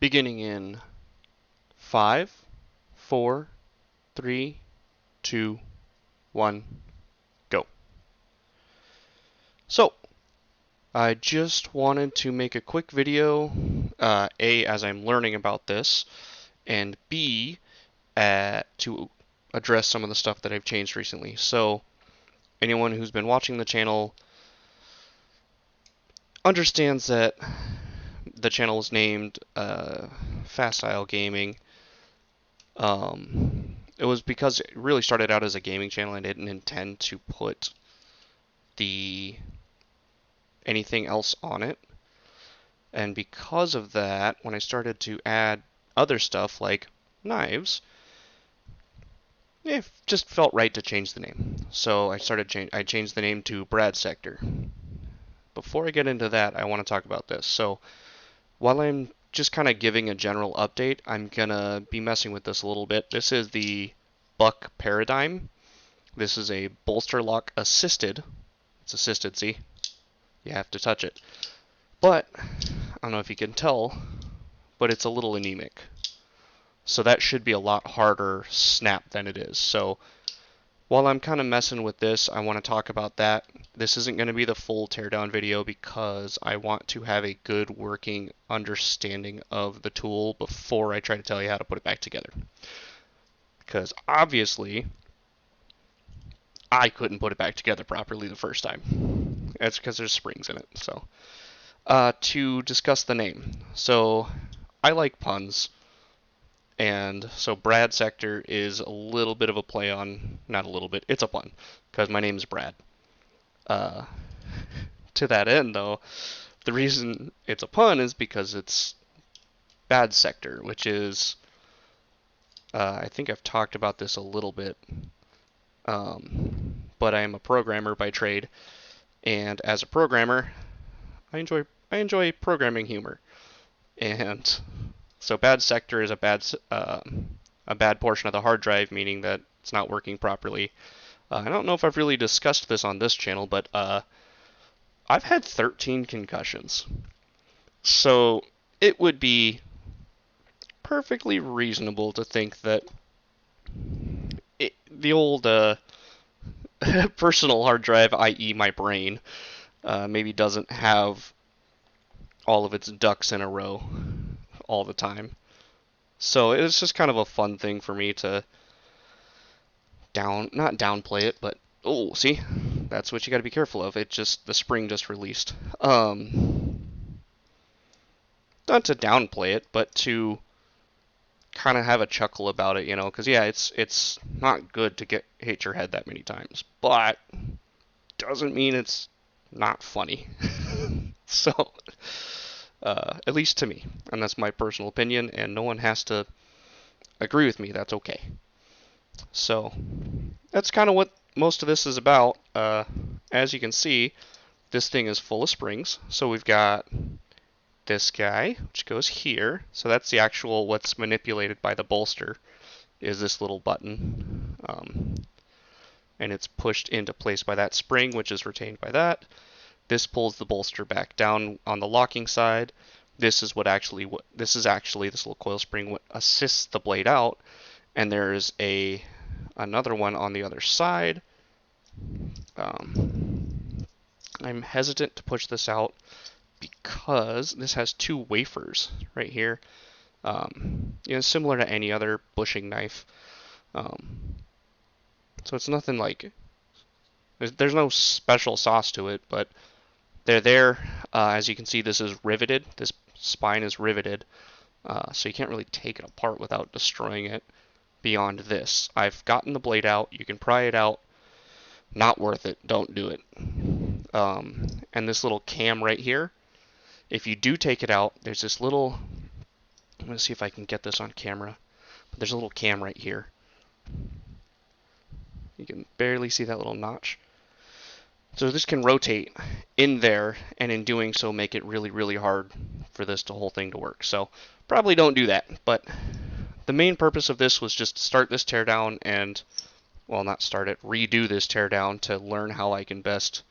Beginning in 5, 4, 3, 2, 1, go. So, I just wanted to make a quick video, A, as I'm learning about this, and B, to address some of the stuff that I've changed recently. So, anyone who's been watching the channel understands that the channel is named Facile Gaming. It was because it really started out as a gaming channel and didn't intend to put anything else on it. And because of that, when I started to add other stuff like knives, it just felt right to change the name. So I changed the name to Brad Sector. Before I get into that, I want to talk about this. So while I'm just kind of giving a general update, I'm gonna be messing with this a little bit. This is the Buck Paradigm. This is a bolster lock assisted. It's assisted, see? You have to touch it. But, I don't know if you can tell, but it's a little anemic. So that should be a lot harder snap than it is. So, while I'm kind of messing with this, I want to talk about that. This isn't going to be the full teardown video because I want to have a good working understanding of the tool before I try to tell you how to put it back together. Because obviously, I couldn't put it back together properly the first time. That's because there's springs in it. So, to discuss the name. So, I like puns. And so Brad Sector is a little bit of a play on, not a little bit, it's a pun, because my name is Brad. To that end, though, the reason it's a pun is because it's Bad Sector, which is, I think I've talked about this a little bit, but I am a programmer by trade, and as a programmer, I enjoy programming humor, and so Bad Sector is a bad portion of the hard drive, meaning that it's not working properly. I don't know if I've really discussed this on this channel, but I've had 13 concussions. So it would be perfectly reasonable to think that the old personal hard drive, i.e. my brain, maybe doesn't have all of its ducks in a row all the time. So it's just kind of a fun thing for me to not downplay it, but oh, see, that's what you got to be careful of. The spring just released. Not to downplay it, but to kind of have a chuckle about it, because yeah, it's not good to hit your head that many times, but doesn't mean it's not funny. So, at least to me, and that's my personal opinion, and no one has to agree with me. That's okay. So, that's kind of what most of this is about. As you can see, this thing is full of springs. So we've got this guy, which goes here. So that's the actual what's manipulated by the bolster, is this little button. And it's pushed into place by that spring, which is retained by that. This pulls the bolster back down on the locking side. This is actually this little coil spring what assists the blade out, and there's another one on the other side. I'm hesitant to push this out because this has two wafers right here. Similar to any other bushing knife. So it's nothing like there's no special sauce to it, but they're there. As you can see, this is riveted. This spine is riveted, so you can't really take it apart without destroying it. Beyond this, I've gotten the blade out. You can pry it out. Not worth it. Don't do it. And this little cam right here, if you do take it out, there's this little, I'm going to see if I can get this on camera, but there's a little cam right here. You can barely see that little notch. So this can rotate in there, and in doing so make it really, really hard for this whole thing to work. So probably don't do that. But the main purpose of this was just to start this teardown and, well, not start it, redo this teardown to learn how I can best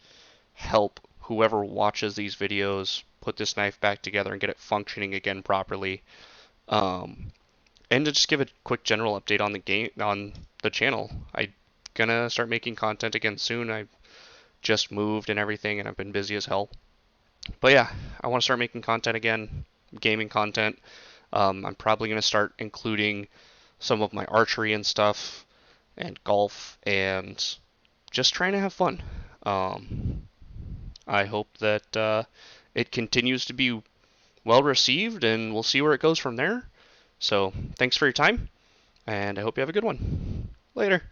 help whoever watches these videos put this knife back together and get it functioning again properly. And to just give a quick general update on the game, on the channel. I'm gonna start making content again soon. I just moved and everything, and I've been busy as hell. But yeah, I want to start making content again, gaming content. I'm probably gonna start including some of my archery and stuff, and golf, and just trying to have fun. Um, I hope that it continues to be well received, and we'll see where it goes from there. So, thanks for your time, and I hope you have a good one. Later.